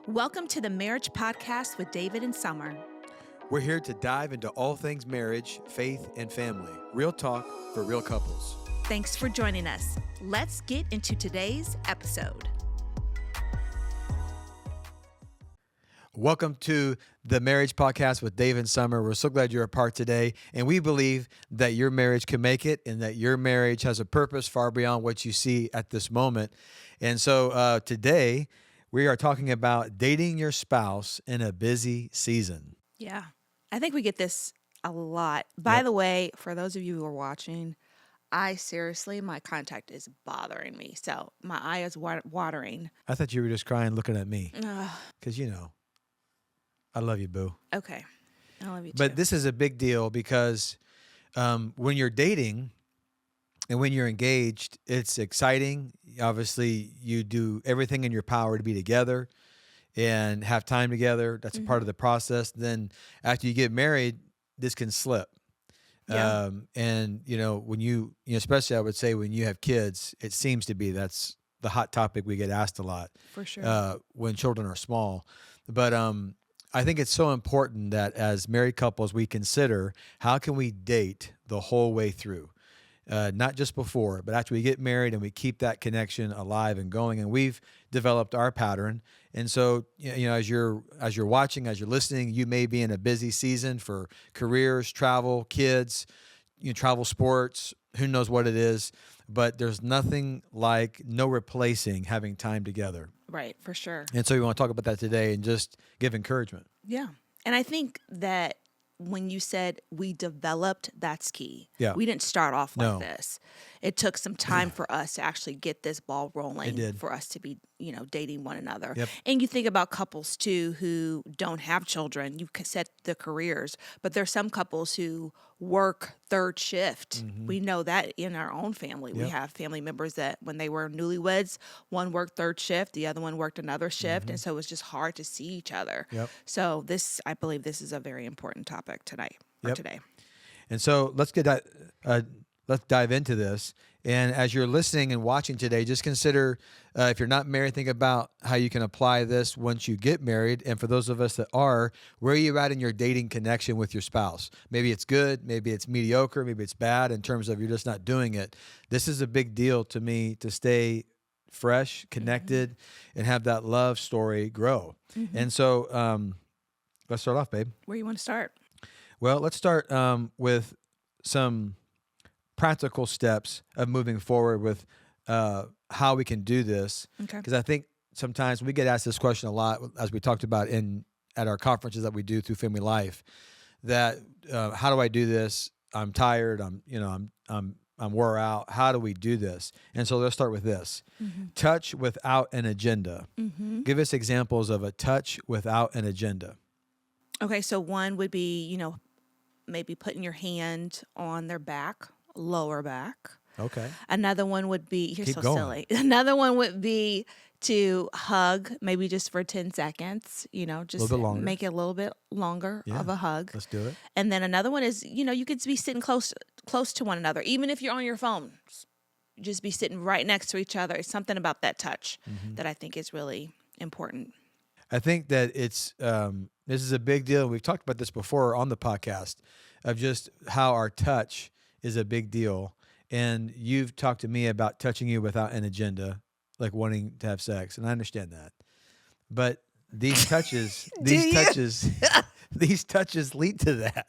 Welcome to the Marriage Podcast with David and Summer. We're here to dive into all things marriage, faith, and family. Real talk for real couples. Thanks for joining us. Let's get into today's episode. Welcome to the Marriage Podcast with Dave and Summer. We're so glad you're a part today, and we believe that your marriage can make it and that your marriage has a purpose far beyond what you see at this moment. And so today, we are talking about dating your spouse in a busy season. Yeah, I think we get this a lot. By the way, for those of you who are watching, my contact is bothering me. So my eye is watering. I thought you were just crying looking at me because, I love you, boo. Okay, I love you too. But this is a big deal because when you're dating and when you're engaged, it's exciting. Obviously, you do everything in your power to be together and have time together. That's a part of the process. Then after you get married, this can slip. Yeah. And, when you especially I would say when you have kids, it seems to be that's the hot topic we get asked a lot. For sure. When children are small. But I think it's so important that as married couples, we consider how can we date the whole way through. Not just before, but after we get married and we keep that connection alive and going. And we've developed our pattern. And so, as you're watching, as you're listening, you may be in a busy season for careers, travel, kids, travel sports, who knows what it is. But there's nothing like no replacing having time together. Right, for sure. And so we want to talk about that today and just give encouragement. Yeah. And I think that when you said we developed, that's key. Yeah. We didn't start off like No. this. It took some time for us to actually get this ball rolling. It did. For us to be, dating one another. Yep. And you think about couples too who don't have children. You set the careers, but there's some couples who work third shift. We know that in our own family. We Yep. have family members that when they were newlyweds, one worked third shift, the other one worked another shift, and so it was just hard to see each other. Yep. So I believe this is a very important topic tonight or Yep. today. And so let's dive into this. And as you're listening and watching today, just consider if you're not married, think about how you can apply this once you get married. And for those of us that are, where are you at in your dating connection with your spouse? Maybe it's good, maybe it's mediocre, maybe it's bad in terms of you're just not doing it. This is a big deal to me to stay fresh, connected, and have that love story grow. And so let's start off, babe. Where you want to start? Well, let's start with some practical steps of moving forward with how we can do this. Okay. Because I think sometimes we get asked this question a lot, as we talked about at our conferences that we do through Family Life. That how do I do this? I'm tired. I'm wore out. How do we do this? And so let's start with this: touch without an agenda. Give us examples of a touch without an agenda. Okay, so one would be, maybe putting your hand on their back, lower back. Okay. Another one would be, you're Keep so going. silly. Another one would be to hug, maybe just for 10 seconds, just little bit longer. make it a little bit longer of a hug. Let's do it. And then another one is, you could be sitting close to one another, even if you're on your phone. Just be sitting right next to each other. It's something about that touch that I think is really important. I think that it's this is a big deal. We've talked about this before on the podcast of just how our touch is a big deal. And you've talked to me about touching you without an agenda, like wanting to have sex, and I understand that. But these touches, these touches lead to that.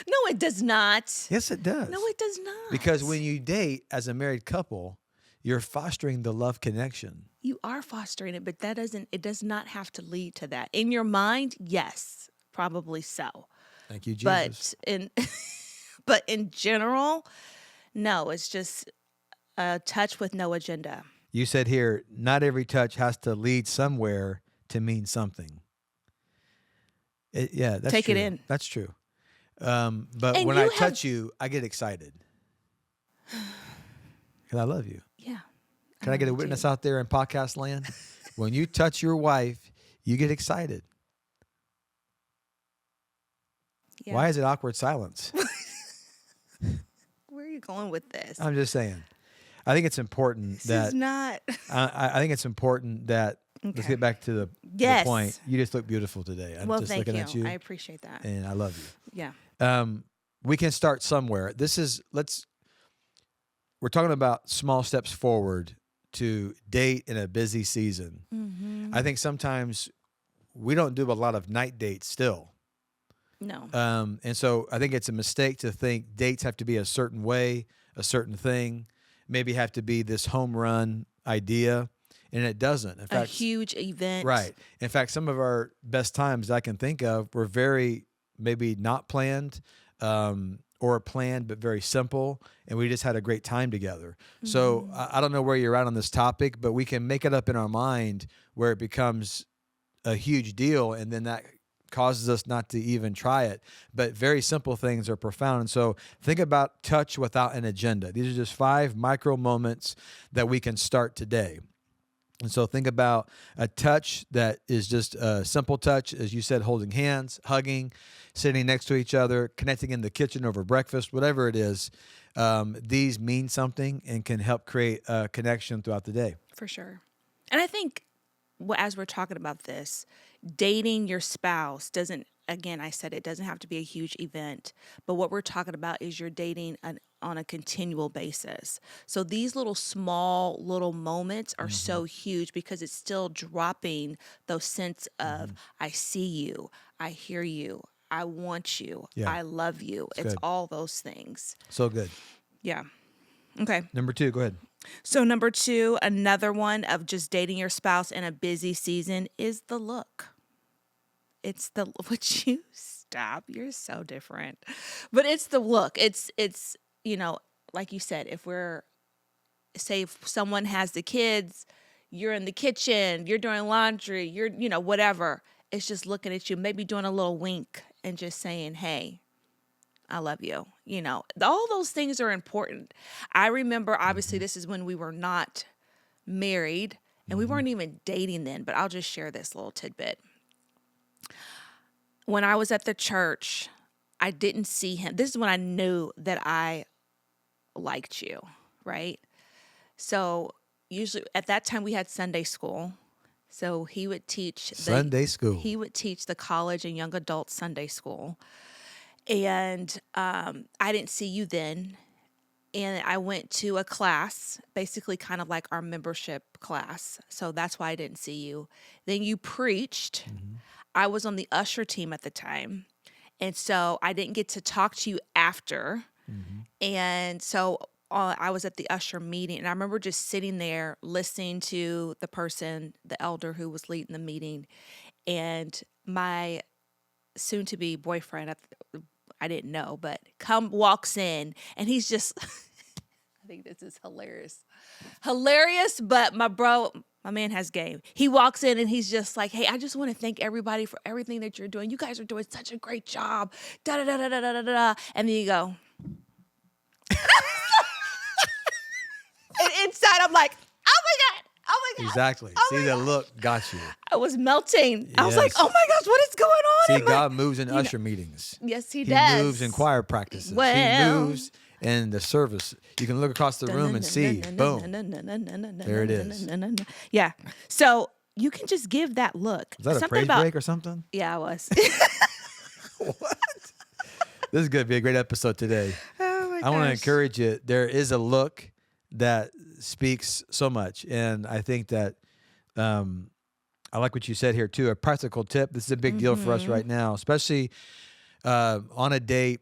No, it does not. Yes, it does. No, it does not. Because when you date as a married couple, you're fostering the love connection. You are fostering it, but it does not have to lead to that. In your mind, yes, probably so. Thank you, Jesus. But in general, no, it's just a touch with no agenda. You said here, not every touch has to lead somewhere to mean something. That's Take true. it in. That's true. But And when you I touch you, I get excited. Because I love you. Yeah. Can I get a witness out there in podcast land? When you touch your wife, you get excited. Yeah. Why is it awkward silence? Where are you going with this? I'm just saying. I think it's important This is that not. I think it's important that let's Okay. get back to the point. Yes. You just look beautiful today. I'm Well, just thank looking you. at you, I appreciate that. and I love you. Yeah. We can start somewhere. We're talking about small steps forward to date in a busy season. Mm-hmm. I think sometimes we don't do a lot of night dates still. No. And so I think it's a mistake to think dates have to be a certain way, a certain thing, maybe have to be this home run idea, and it doesn't. In fact, A huge event. right. In fact, some of our best times I can think of were very maybe not planned, or planned but very simple, and we just had a great time together. So I don't know where you're at on this topic, but we can make it up in our mind where it becomes a huge deal, and then that causes us not to even try it. But very simple things are profound. And so think about touch without an agenda. These are just 5 micro moments that we can start today. And so think about a touch that is just a simple touch, as you said, holding hands, hugging, sitting next to each other, connecting in the kitchen over breakfast, whatever it is. These mean something and can help create a connection throughout the day. For sure. And I think as we're talking about this, dating your spouse doesn't, again, I said it doesn't have to be a huge event, but what we're talking about is you're dating on a continual basis. So these small little moments are so huge because it's still dropping those sense of, I see you, I hear you, I want you, Yeah. I love you. It's It's good. all those things. So good. Yeah. Okay. Number 2, go ahead. So number 2, another one of just dating your spouse in a busy season is the look. It's the, would you stop? You're so different. But it's the look. It's, like you said, say if someone has the kids, you're in the kitchen, you're doing laundry, you're, whatever. It's just looking at you, maybe doing a little wink and just saying, hey, I love you. All those things are important. I remember, obviously, this is when we were not married and we weren't even dating then, but I'll just share this little tidbit. When I was at the church, I didn't see him. This is when I knew that I liked you, right? So usually at that time we had Sunday school. So he would teach Sunday school. He would teach the college and young adult Sunday school. And I didn't see you then. And I went to a class, basically kind of like our membership class. So that's why I didn't see you. Then you preached. I was on the usher team at the time. And so I didn't get to talk to you after. And so I was at the usher meeting. And I remember just sitting there listening to the elder who was leading the meeting. And my soon-to-be boyfriend, I didn't know, but walks in, and he's just, I think this is hilarious, but my man has game. He walks in and he's just like, hey, I just want to thank everybody for everything that you're doing. You guys are doing such a great job. Da da da da da da da da. And then you go, and inside I'm like, oh my God. Exactly. Oh See, my the gosh. look got you. I was melting. I was Yes. like, oh my gosh, what is going on? See, God moves in usher meetings. Yes, he He does. moves in choir practices. He Well. moves in the service. You can look across the room and see, boom. There it is. Yeah. So you can just give that look. Is that a Something praise about- break or something? Yeah, I was. What? This is going to be a great episode today. Oh my I want to gosh. encourage you. There is a look that speaks so much. And I think that I like what you said here too. A practical tip. This is a big deal for us right now, especially on a date.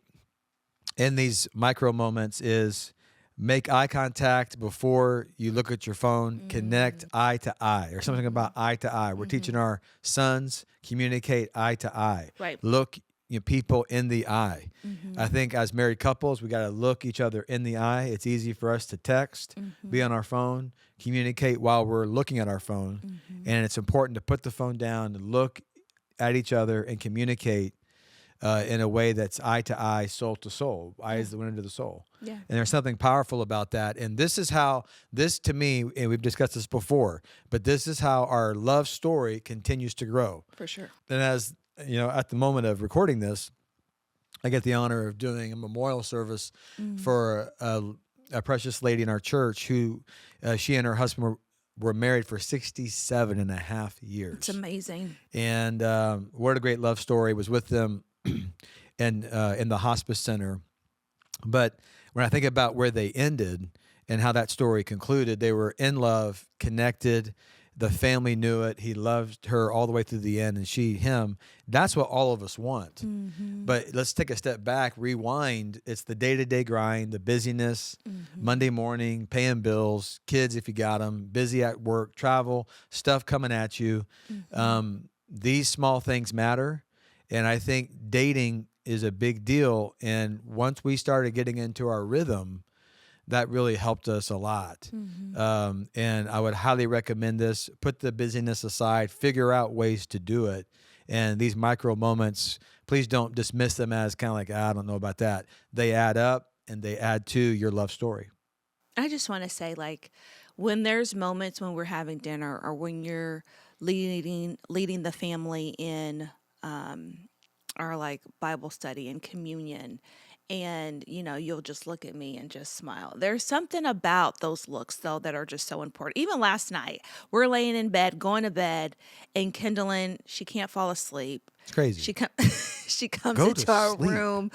In these micro moments is make eye contact before you look at your phone, connect eye to eye, or something about eye to eye. We're teaching our sons communicate eye to eye. Right. Look people in the eye. I think as married couples, we got to look each other in the eye. It's easy for us to text, be on our phone, communicate while we're looking at our phone. And it's important to put the phone down, look at each other and communicate in a way that's eye to eye, soul to soul. Eye is the window to the soul. Yeah. And there's something powerful about that. And this is how, this to me, and we've discussed this before, but this is how our love story continues to grow. For sure. And as you know, at the moment of recording this, I get the honor of doing a memorial service for a precious lady in our church who she and her husband were married for 67 and a half It's years. amazing. And what a great love story. Was with them in the hospice center. But when I think about where they ended and how that story concluded, they were in love, connected. The family knew it. He loved her all the way through the end, and she him. That's what all of us want. But let's take a step back, rewind. It's the day-to-day grind, the busyness, Monday morning, paying bills, kids if you got them, busy at work, travel, stuff coming at you. These small things matter. And I think dating is a big deal. And once we started getting into our rhythm, that really helped us a lot. And I would highly recommend this. Put the busyness aside, figure out ways to do it. And these micro moments, please don't dismiss them as kind of like, I don't know about that. They add up and they add to your love story. I just want to say, like, when there's moments when we're having dinner or when you're leading the family in our like Bible study and communion, and you'll just look at me and just smile. There's something about those looks though that are just so important. Even last night, we're laying in bed, going to bed, and Kindling, she can't fall asleep. It's crazy. She she comes Go to into our sleep. room.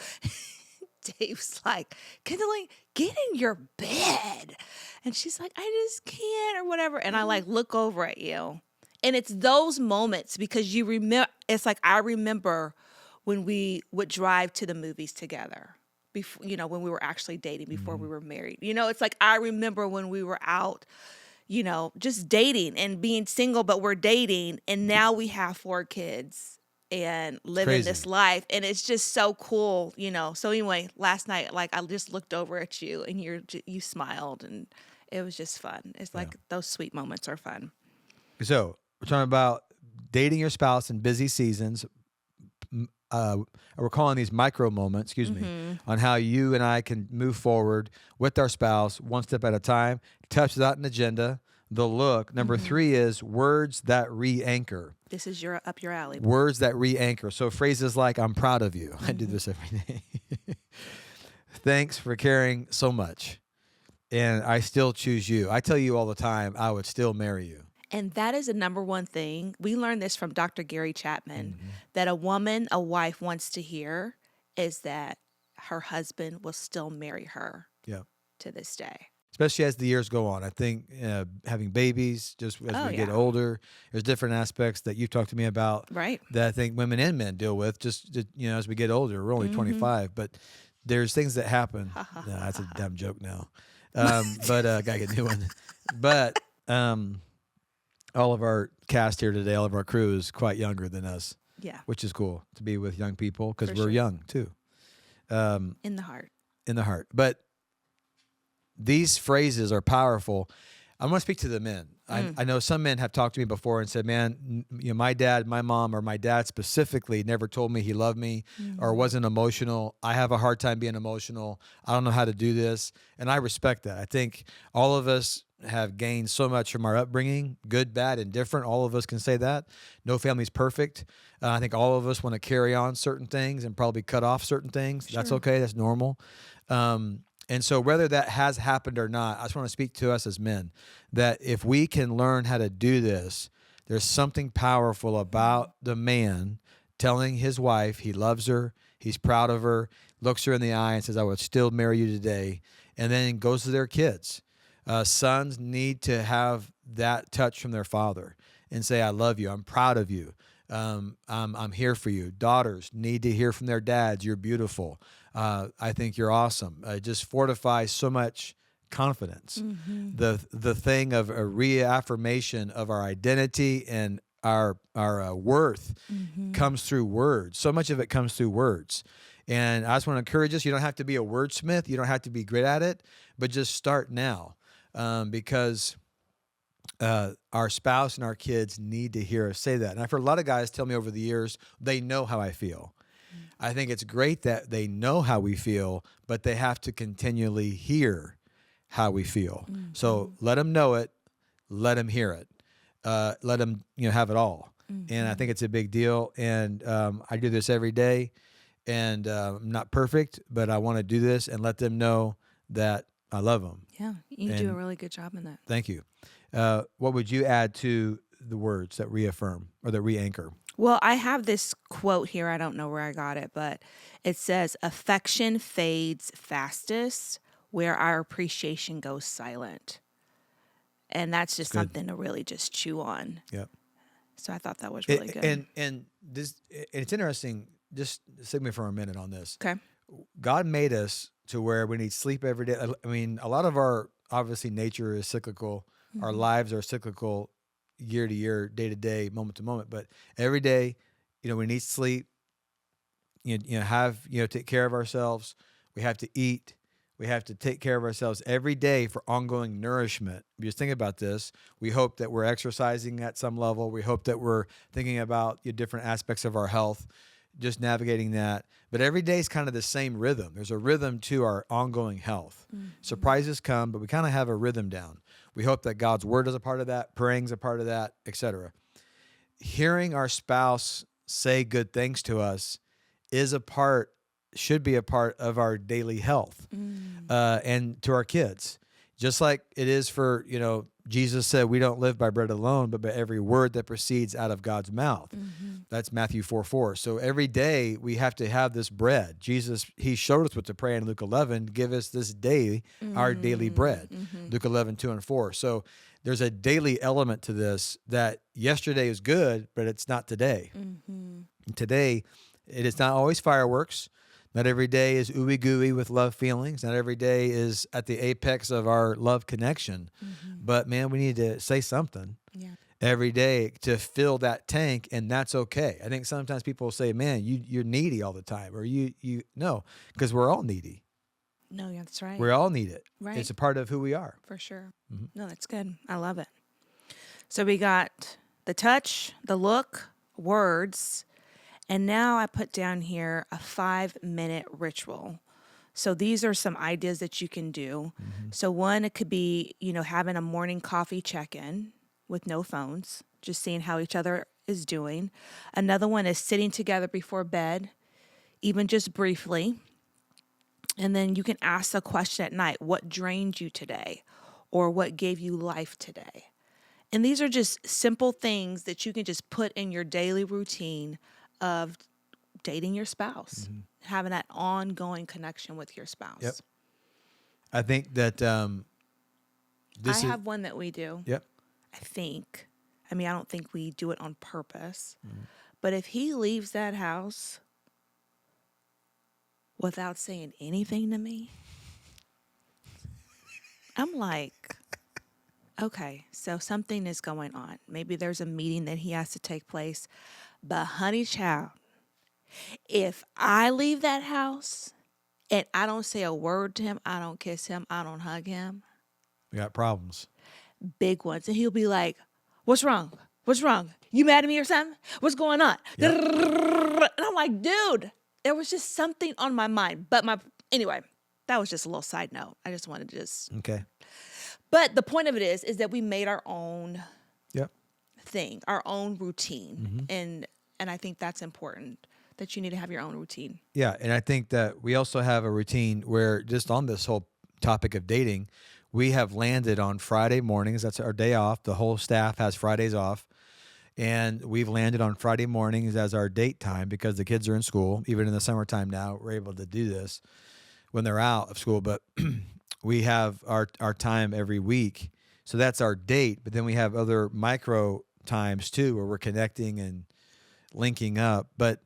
Dave's like, Kindling, get in your bed. And she's like, I just can't, or whatever. And I like look over at you. And it's those moments because you remember, it's like I remember when we would drive to the movies together. Before, when we were actually dating before we were married. It's like I remember when we were out, just dating and being single, but we're dating. And now we have 4 kids and living crazy. this life. And it's just so cool, So anyway, last night, like I just looked over at you and you smiled and it was just fun. It's like those sweet moments are fun. So we're talking about dating your spouse in busy seasons. We're calling these micro moments, on how you and I can move forward with our spouse one step at a time. Touch without an agenda. The look. Number 3 is words that re-anchor. This is up your alley. Words that re-anchor. So phrases like, I'm proud of you. I do this every day. Thanks for caring so much. And I still choose you. I tell you all the time, I would still marry you. And that is the number one thing. We learned this from Dr. Gary Chapman, that a wife wants to hear is that her husband will still marry her to this day. Especially as the years go on. I think having babies, just as we get older, there's different aspects that you've talked to me about Right. that I think women and men deal with just as we get older. We're only 25, but there's things that happen. No, that's a dumb joke now. But gotta get a new one. But all of our cast here today, all of our crew is quite younger than us. Yeah. Which is cool to be with young people because For we're sure. young too. In the heart. In the heart. But these phrases are powerful. I want to speak to the men. I know some men have talked to me before and said, man, my dad, my mom, or my dad specifically never told me he loved me or wasn't emotional. I have a hard time being emotional. I don't know how to do this. And I respect that. I think all of us have gained so much from our upbringing, good, bad, and different. All of us can say that. No family's perfect. I think all of us want to carry on certain things and probably cut off certain things. Sure. That's okay. That's normal. And so whether that has happened or not, I just want to speak to us as men that if we can learn how to do this, there's something powerful about the man telling his wife he loves her, he's proud of her, looks her in the eye and says, I would still marry you today, and then goes to their kids. Sons need to have that touch from their father and say, I love you, I'm proud of you. I'm here for you. Daughters need to hear from their dads, you're beautiful. I think you're awesome. It just fortifies so much confidence. The thing of a reaffirmation of our identity and our worth comes through words. So much of it comes through words. And I just want to encourage us, you don't have to be a wordsmith. You don't have to be great at it, but just start now because our spouse and our kids need to hear us say that. And I've heard a lot of guys tell me over the years, they know how I feel. I think it's great that they know how we feel, but they have to continually hear how we feel. So let them know it, let them hear it, let them have it all. And I think it's a big deal. And I do this every day, and I'm not perfect, but I want to do this and let them know that I love them. Yeah, you do a really good job in that. Thank you. What would you add to the words that reaffirm or that re-anchor? Well, I have this quote here. I don't know where I got it, but it says, "Affection fades fastest where our appreciation goes silent." And that's It's just good. something to really just chew on. Yep. So I thought that was really good. And it's interesting. Just stick me for a minute on this. Okay. God made us to where we need sleep every day. I mean, a lot of our obviously nature is cyclical. Our Hmm. lives are cyclical, year to year, day to day, moment to moment. But every day, we need sleep. Take care of ourselves. We have to eat. We have to take care of ourselves every day for ongoing nourishment. Just think about this. We hope that we're exercising at some level. We hope that we're thinking about different aspects of our health, just navigating that. But every day is kind of the same rhythm. There's a rhythm to our ongoing health. Surprises come, but we kind of have a rhythm down. We hope that God's word is a part of that, praying's a part of that, etc. Hearing our spouse say good things to us is a part, should be a part of our daily health, and to our kids. Just like it is for, Jesus said, we don't live by bread alone, but by every word that proceeds out of God's mouth. That's Matthew 4:4. So every day we have to have this bread. Jesus, he showed us what to pray in Luke 11, give us this day our daily bread. Luke 11:2 and 4. So there's a daily element to this that yesterday is good, but it's not today. Today, it is not always fireworks. Not every day is ooey gooey with love feelings. Not every day is at the apex of our love connection. But man, we need to say something Yeah. every day to fill that tank, and that's okay. I think sometimes people say, "Man, you're needy all the time," or you no, because we're all needy. No, yeah, that's right. We all need it. Right. It's a part of who we are. For sure. No, that's good. I love it. So we got the touch, the look, words, and now I put down here a 5-minute ritual. So these are some ideas that you can do. So one, it could be, having a morning coffee check-in with no phones, just seeing how each other is doing. Another one is sitting together before bed, even just briefly. And then you can ask the question at night, what drained you today? Or what gave you life today? And these are just simple things that you can just put in your daily routine of dating your spouse, having that ongoing connection with your spouse. Yep. I think that I this is have one that we do, yep. I think. I mean, I don't think we do it on purpose. But if he leaves that house without saying anything to me, I'm like, okay, so something is going on. Maybe there's a meeting that he has to take place. But honey child, if I leave that house and I don't say a word to him, I don't kiss him, I don't hug him, We got problems. big ones. And he'll be like, what's wrong? What's wrong? You mad at me or something? What's going on? Yep. And I'm like, dude, there was just something on my mind. Anyway, that was just a little side note. I just wanted to Okay. but the point of it is that we made our own Yep. thing, our own routine. And I think that's important, that you need to have your own routine. Yeah, and I think that we also have a routine where just on this whole topic of dating, we have landed on Friday mornings. That's our day off. The whole staff has Fridays off. And we've landed on Friday mornings as our date time because the kids are in school. Even in the summertime now, we're able to do this when they're out of school. But we have our time every week. So that's our date. But then we have other micro times too where we're connecting and linking up. But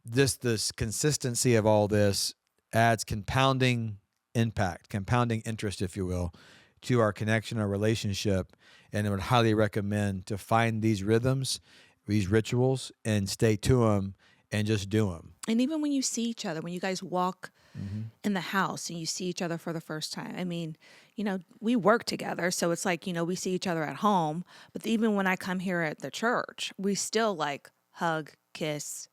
this consistency of all this adds compounding impact, compounding interest, if you will, to our connection, our relationship. And I would highly recommend to find these rhythms, these rituals, and stay to them and just do them. And even when you see each other, when you guys walk in the house and you see each other for the first time, I mean, we work together. So it's like, we see each other at home. But even when I come here at the church, we still like hug, kiss,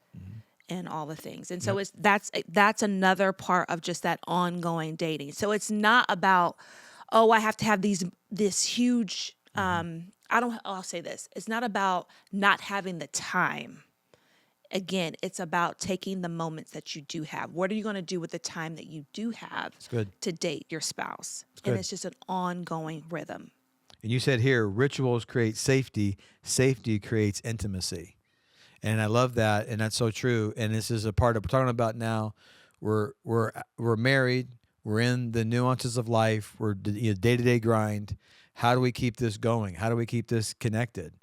and all the things. And so that's another part of just that ongoing dating. So it's not about, oh, I have to have this huge, I'll say this. It's not about not having the time. Again, it's about taking the moments that you do have. What are you going to do with the time that you do have good. to date your spouse? good. And it's just an ongoing rhythm. And you said here, rituals create safety, safety creates intimacy. And I love that, and that's so true. And this is a part of we're talking about now. We're married. We're in the nuances of life. We're day to day grind. How do we keep this going? How do we keep this connected?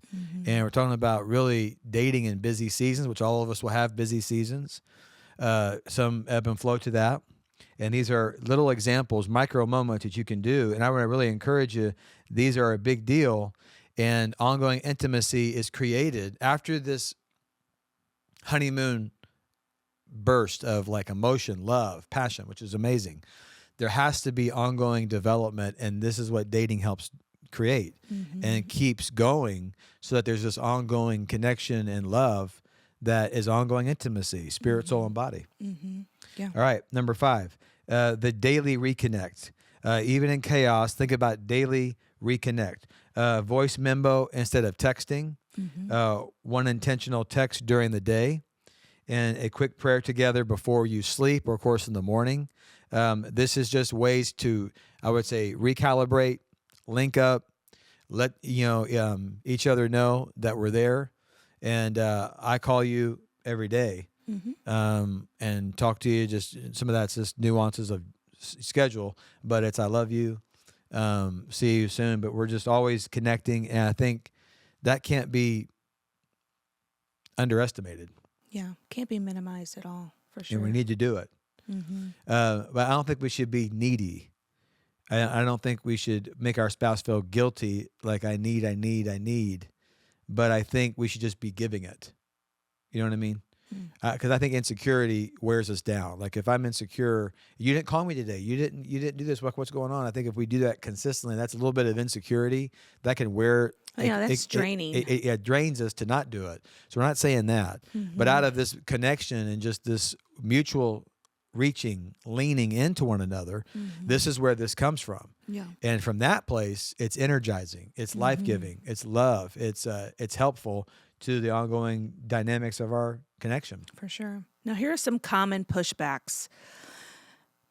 And we're talking about really dating in busy seasons, which all of us will have busy seasons. Some ebb and flow to that. And these are little examples, micro moments that you can do. And I want to really encourage you. These are a big deal. And ongoing intimacy is created after this honeymoon burst of like emotion, love, passion, which is amazing. There has to be ongoing development, and this is what dating helps create and keeps going, so that there's this ongoing connection and love that is ongoing intimacy, spirit, soul, and body. Yeah. All right, number 5, the daily reconnect. Even in chaos, think about daily reconnect. Voice memo instead of texting. One intentional text during the day, and a quick prayer together before you sleep, or of course in the morning. This is just ways to, I would say, recalibrate, link up, let each other know that we're there. And I call you every day and talk to you. Just some of that's just nuances of schedule, but it's I love you. See you soon. But we're just always connecting, and I think that can't be underestimated. Yeah. Can't be minimized at all, for sure. And we need to do it. But I don't think we should be needy. I don't think we should make our spouse feel guilty, like I need. But I think we should just be giving it. You know what I mean? Because I think insecurity wears us down. Like if I'm insecure, you didn't call me today. You didn't do this. What's going on? I think if we do that consistently, that's a little bit of insecurity that can wear. That's draining. It drains us to not do it. So we're not saying that. But out of this connection and just this mutual reaching, leaning into one another, this is where this comes from. Yeah. And from that place, it's energizing, it's life-giving, it's love, it's helpful to the ongoing dynamics of our connection. For sure. Now, here are some common pushbacks.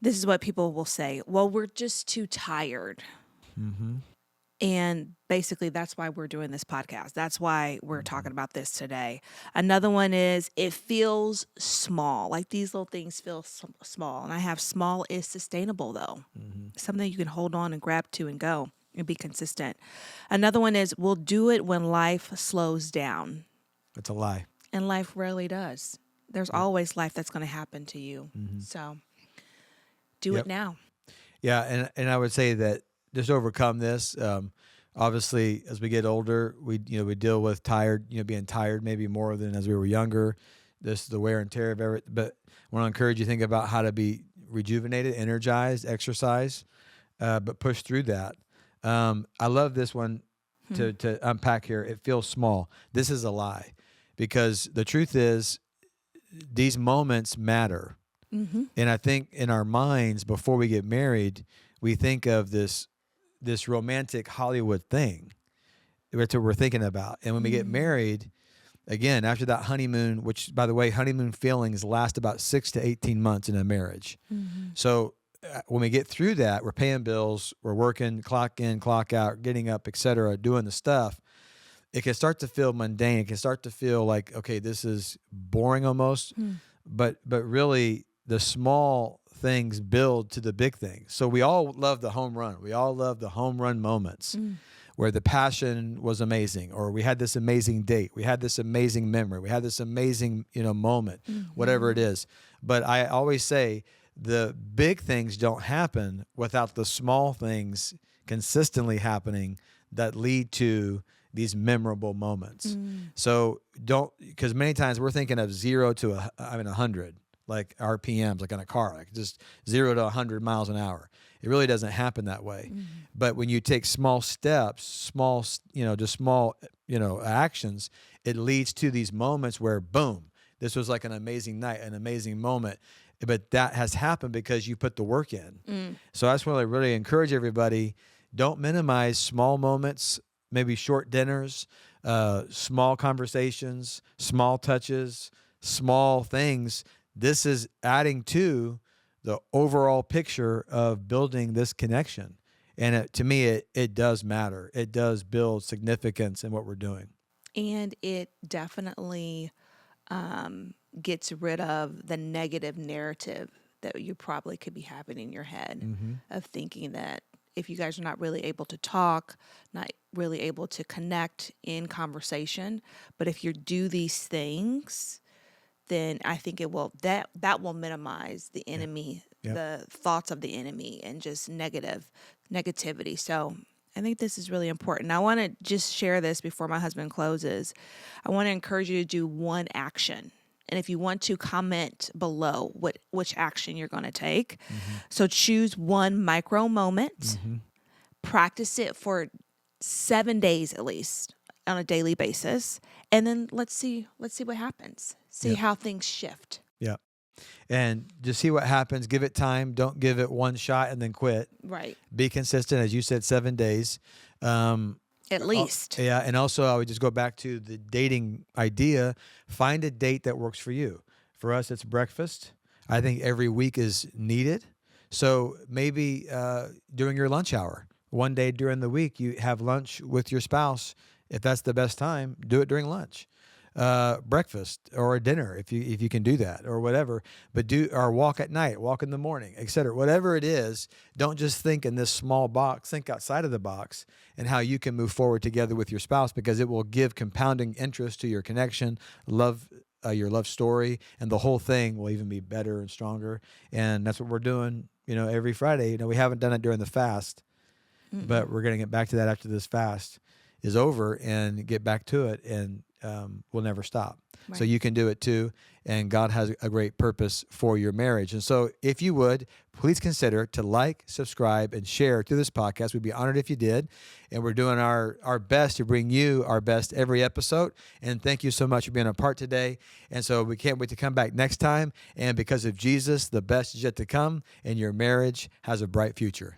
This is what people will say. Well, we're just too tired. And basically, that's why we're doing this podcast. That's why we're talking about this today. Another one is it feels small. Like these little things feel small. And I have small is sustainable, though. Something you can hold on and grab to and go and be consistent. Another one is we'll do it when life slows down. It's a lie. And life rarely does. There's always life that's going to happen to you. So do it now. Yeah, and I would say that just overcome this. Obviously, as we get older, we deal with being tired maybe more than as we were younger. This the wear and tear of everything. But I want to encourage you to think about how to be rejuvenated, energized, exercise, but push through that. I love this one to unpack here. It feels small. This is a lie, because the truth is these moments matter. And I think in our minds before we get married, we think of this romantic Hollywood thing. That's what we're thinking about. And when we get married, again, after that honeymoon, which, by the way, honeymoon feelings last about 6 to 18 months in a marriage. So when we get through that, we're paying bills, we're working, clock in, clock out, getting up, et cetera, doing the stuff. It can start to feel mundane. It can start to feel like, okay, this is boring almost. But really, the small things build to the big things. So we all love the home run. We all love the home run moments where the passion was amazing, or we had this amazing date. We had this amazing memory. We had this amazing, moment, whatever it is. But I always say the big things don't happen without the small things consistently happening that lead to these memorable moments. So because many times we're thinking of 0 to 100. Like RPMs, like on a car, like just 0 to 100 miles an hour. It really doesn't happen that way. But when you take small steps, just small, actions, it leads to these moments where, boom, this was like an amazing night, an amazing moment. But that has happened because you put the work in. So I just want to really encourage everybody, don't minimize small moments, maybe short dinners, small conversations, small touches, small things. This is adding to the overall picture of building this connection. And to me, it does matter. It does build significance in what we're doing. And it definitely gets rid of the negative narrative that you probably could be having in your head Mm-hmm. of thinking that if you guys are not really able to talk, not really able to connect in conversation, but if you do these things, then I think it will that will minimize the Yeah. enemy, Yep. the thoughts of the enemy, and just negativity. So I think this is really important. I want to just share this before my husband closes. I want to encourage you to do one action. And if you want to comment below which action you're going to take. Mm-hmm. So choose one micro moment, Mm-hmm. practice it for 7 days at least on a daily basis, and then let's see what happens. See Yep. how things shift. Yep. And just see what happens. Give it time. Don't give it one shot and then quit. Right. Be consistent, as you said, 7 days. Um, At least. yeah, and also I would just go back to the dating idea. Find a date that works for you. For us, it's breakfast. I think every week is needed. So maybe during your lunch hour, one day during the week, you have lunch with your spouse. If that's the best time, do it during lunch. Breakfast or a dinner if you can do that or whatever, but do or walk at night, walk in the morning, etc. Whatever it is, don't just think in this small box. Think outside of the box and how you can move forward together with your spouse, because it will give compounding interest to your connection, your love story, and the whole thing will even be better and stronger. And that's what we're doing, every Friday. We haven't done it during the fast, but we're going to get back to that after this fast is over and get back to it, and we'll never stop. Right. So you can do it too, and God has a great purpose for your marriage. And so if you would, please consider to like, subscribe, and share to this podcast. We'd be honored if you did. And we're doing our best to bring you our best every episode. And thank you so much for being a part today. And so we can't wait to come back next time. And because of Jesus, the best is yet to come, and your marriage has a bright future.